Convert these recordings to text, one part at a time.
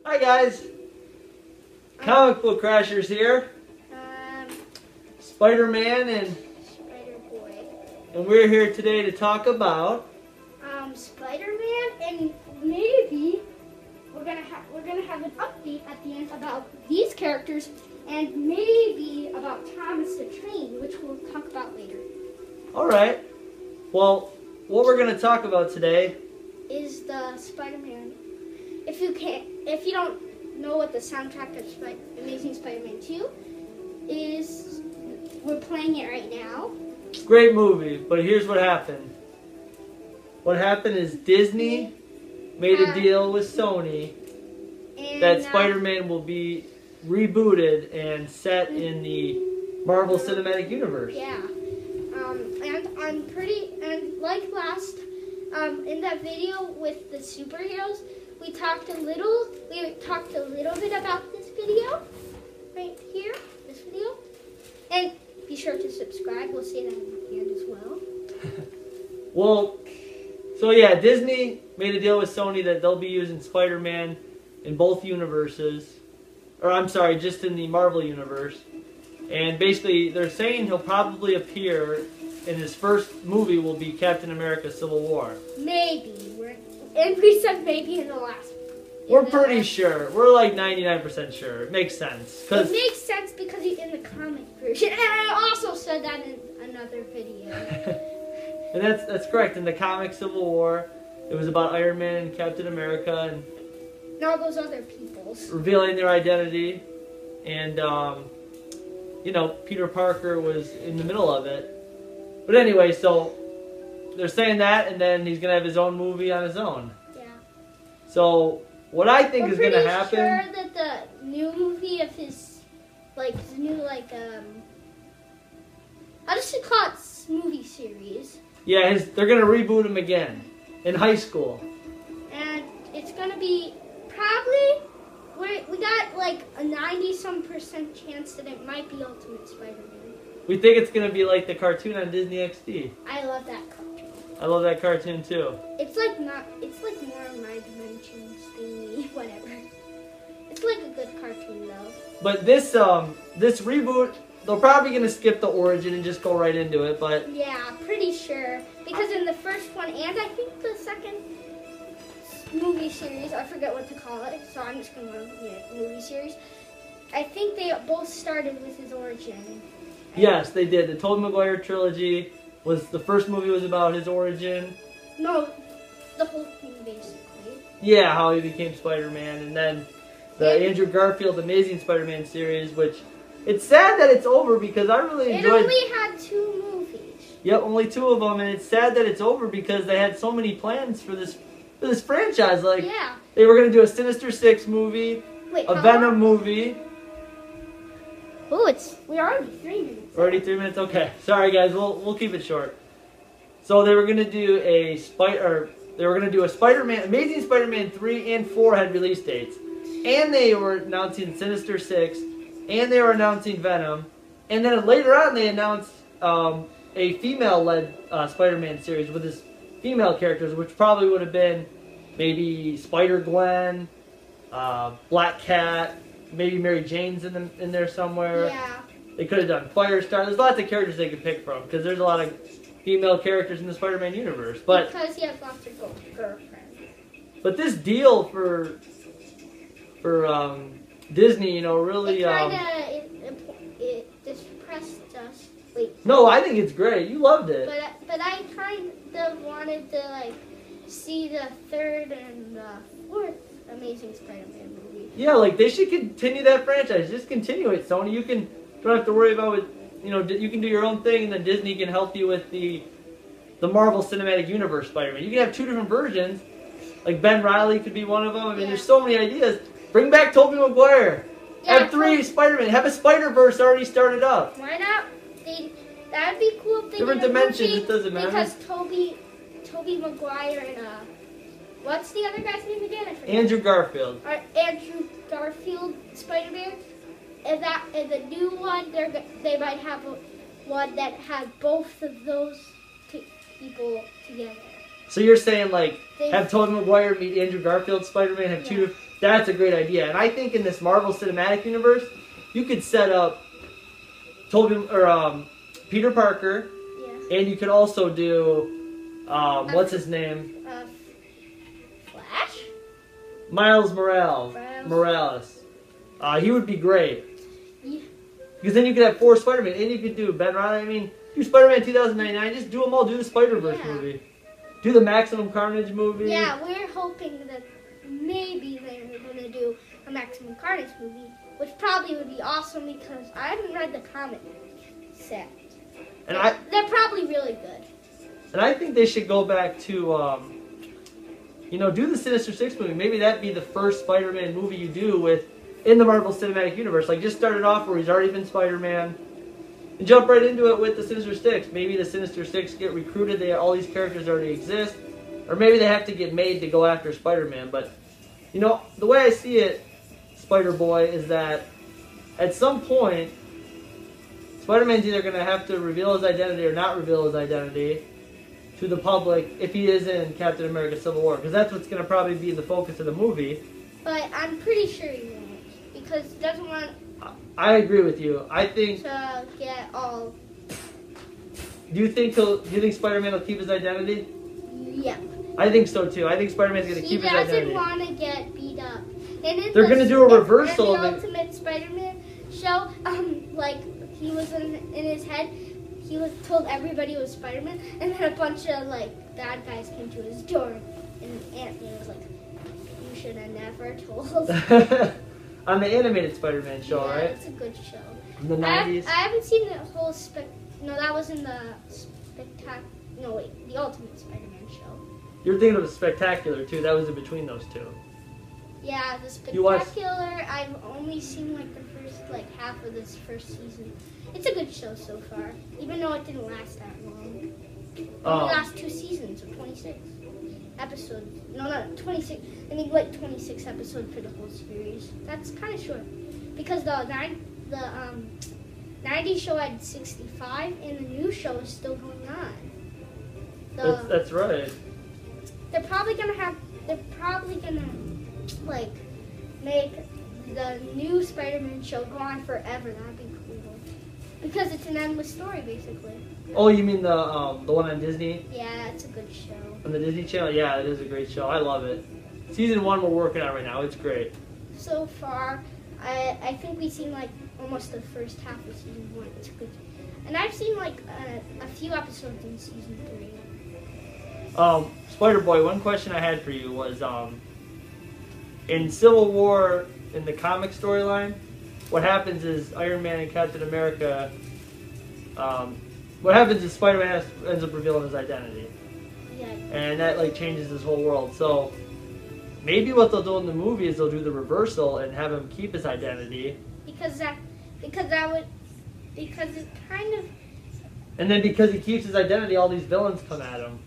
Hi guys, Comic Book Crashers here. Spider-Man and Spider-Boy. And we're here today to talk about Spider-Man, and maybe we're gonna have an update at the end about these characters, and maybe about Thomas the Train, which we'll talk about later. All right. Well, what we're gonna talk about today Is the Spider-Man. If you don't know what the soundtrack of Amazing Spider-Man 2 is, we're playing it right now. Great movie, but here's what happened. What happened is Disney made a deal with Sony that Spider-Man will be rebooted and set in the Marvel Cinematic Universe. Yeah. And like last, in that video with the superheroes, we talked a little bit about this video, right here, this video. And be sure to subscribe, we'll say that at the end as well. Well, so yeah, Disney made a deal with Sony that they'll be using Spider-Man in both universes. Or I'm sorry, just in the Marvel universe. And basically, they're saying he'll probably appear in his first movie will be Captain America Civil War. Maybe. And we said maybe in the last. We're pretty sure. We're like 99% sure. It makes sense. It makes sense because he's in the comic version. And I also said that in another video. And that's correct. In the comic Civil War, it was about Iron Man and Captain America and all those other peoples revealing their identity. And, you know, Peter Parker was in the middle of it. But anyway, so they're saying that, and then he's going to have his own movie on his own. Yeah. So what I think is going to happen... We're pretty sure that the new movie of his, how does she call it, movie series? Yeah, they're going to reboot him again in high school. And it's going to be probably, we got like a 90-some% chance that it might be Ultimate Spider-Man. We think it's going to be like the cartoon on Disney XD. I love that cartoon. I love that cartoon too. It's like more of my dimensions thingy, whatever. It's like a good cartoon though. But this reboot, they're probably going to skip the origin and just go right into it, but... Yeah, pretty sure. Because in the first one, and I think the second movie series, I forget what to call it, so I'm just going to go with movie series. I think they both started with his origin. Yes, they did. The Tobey Maguire trilogy was, the first movie was about his origin. No, the whole thing basically. Yeah, how he became Spider-Man, and then the Andrew Garfield Amazing Spider-Man series, which it's sad that it's over because I really enjoyed. It only had 2 movies. Yep, only 2 of them, and it's sad that it's over because they had so many plans for this franchise. Like, yeah. They were gonna do a Sinister Six movie, a Venom movie. Oh, we're already 3 minutes. Already 3 minutes? Okay. Sorry guys, we'll keep it short. So they were gonna do a Spider-Man, Amazing Spider-Man 3 and 4 had release dates. And they were announcing Sinister Six, and they were announcing Venom. And then later on they announced a female-led Spider-Man series with his female characters, which probably would have been maybe Spider-Gwen, Black Cat, maybe Mary Jane's in there somewhere. Yeah. They could have done Firestar. There's lots of characters they could pick from because there's a lot of female characters in the Spider-Man universe. But because he has lots of girlfriends. But this deal for Disney, you know, really it depressed us. Wait. No, I think it's great. You loved it. But I kind of wanted to see the 3rd and 4th Amazing Spider-Man movie. Yeah, like they should continue that franchise. Just continue it, Sony. You don't have to worry about it. You know, you can do your own thing, and then Disney can help you with the Marvel Cinematic Universe Spider-Man. You can have 2 different versions. Like Ben Reilly could be one of them. I mean, there's so many ideas. Bring back Tobey Maguire. Yeah, have 3 Spider-Man. Have a Spider-Verse already started up. Why not? That'd be cool if they different did a dimensions. movie It doesn't matter. Because Tobey Maguire and what's the other guy's name again? I forget. Andrew Garfield. Andrew Garfield Spider-Man. And the new one, they might have one that had both of those people together. So you're saying, like, have Tobey Maguire meet Andrew Garfield Spider-Man, have two That's a great idea. And I think in this Marvel Cinematic Universe, you could set up Peter Parker, Yeah. and you could also do, what's his name? Flash? Miles Morales. He would be great. Yeah. Because then you could have 4 Spider-Man, and you could do Ben Riley. I mean, do Spider-Man 2099. Just do them all. Do the Spider-Verse movie. Do the Maximum Carnage movie. Yeah, we're hoping that maybe they're going to do a Maximum Carnage movie, which probably would be awesome because I haven't read the comic set. And they're probably really good. And I think they should go back to, do the Sinister Six movie. Maybe that'd be the first Spider-Man movie you do in the Marvel Cinematic Universe. Like, just start it off where he's already been Spider-Man, and jump right into it with the Sinister Six. Maybe the Sinister Six get recruited. All these characters already exist. Or maybe they have to get made to go after Spider-Man. But, the way I see it, Spider-Boy, is that at some point, Spider-Man's either going to have to reveal his identity or not reveal his identity to the public if he is in Captain America Civil War. Because that's what's going to probably be the focus of the movie. But I'm pretty sure he won't. Because he doesn't want... I agree with you. I think... to get all... Do you think Spider-Man will keep his identity? Yeah. I think so too. I think Spider-Man's going to keep his identity. He doesn't want to get beat up. And they're going to do a reversal in the of it. Ultimate Spider-Man show, he was in his head, he told everybody it was Spider-Man, and then a bunch of bad guys came to his door, and Aunt-Man was like, "You should have never told." On the animated Spider-Man show, right? It's a good show. In the 90s. I haven't seen the whole No, that was in the the Ultimate Spider-Man show. You're thinking of the Spectacular too. That was in between those two. Yeah, the Spectacular. I've only seen the first half of this first season. It's a good show so far, even though it didn't last that long. It only last 2 seasons of 26 episodes. No, not 26. I mean 26 episodes for the whole series. That's kind of short because the 90s show had 65, and the new show is still going on. That's right. They're probably gonna make the new Spider-Man show go on forever. That'd be cool because it's an endless story basically. Oh, you mean the one on Disney? Yeah, it's a good show. On the Disney Channel? Yeah, it is a great show. I love it. Season 1 we're working on right now. It's great. So far, I think we've seen almost the first half of season 1. It's good, and I've seen a few episodes in season 3. Spider-Boy, one question I had for you was, in Civil War, in the comic storyline, what happens is Iron Man and Captain America, what happens is Spider-Man ends up revealing his identity. Yeah. And that changes his whole world. So maybe what they'll do in the movie is they'll do the reversal and have him keep his identity. Because it's kind of... And then because he keeps his identity, all these villains come at him.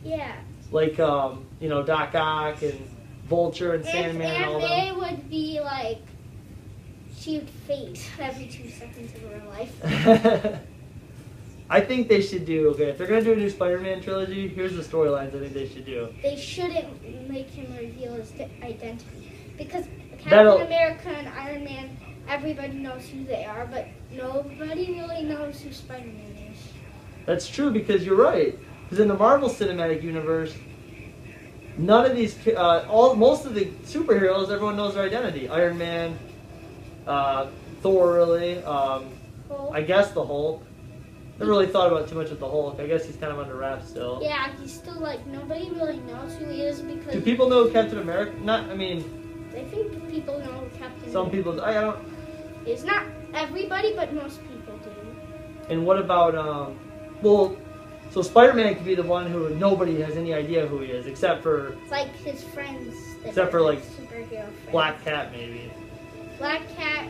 Yeah. Like, Doc Ock and Vulture and Sandman and all they them. would be she would faint every 2 seconds of her life. I think they should do, if they're going to do a new Spider-Man trilogy, here's the storylines I think they should do. They shouldn't make him reveal his identity. Because Captain America and Iron Man, everybody knows who they are, but nobody really knows who Spider-Man is. That's true, because you're right. Because in the Marvel Cinematic Universe, none of these, most of the superheroes, everyone knows their identity. Iron Man, Thor, really. I guess the Hulk. Never really thought about too much with the Hulk. I guess he's kind of under wraps still. Yeah, he's still nobody really knows who he is because... Do people know Captain America? I think people know Captain Some people, I don't... It's not everybody, but most people do. And what about, so Spider-Man could be the one who nobody has any idea who he is, except for... his friends. Except for, superhero friends. Black Cat, maybe. Black Cat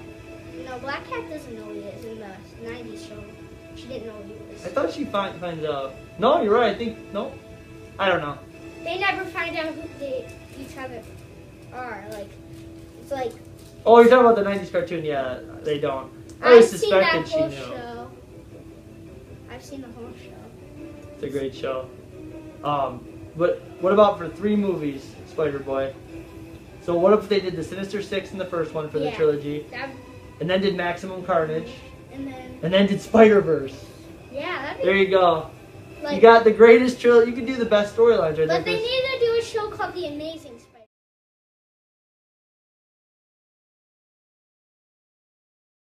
doesn't know who he is in the 90s show. She didn't know who he was. I thought she finds out. No, you're right. No. I don't know. They never find out who each other are. It's Oh, you're talking about the 90s cartoon? Yeah, they don't. I've seen that whole show. I've seen the whole show. It's a great show. But what about for 3 movies, Spider-Boy? So what if they did the Sinister Six in the first one for the trilogy, and then did Maximum Carnage, and then did Spider-Verse? Yeah, there you go. Like, you got the greatest trilogy. You can do the best storylines right there. But they need to do a show called The Amazing Spider-Man.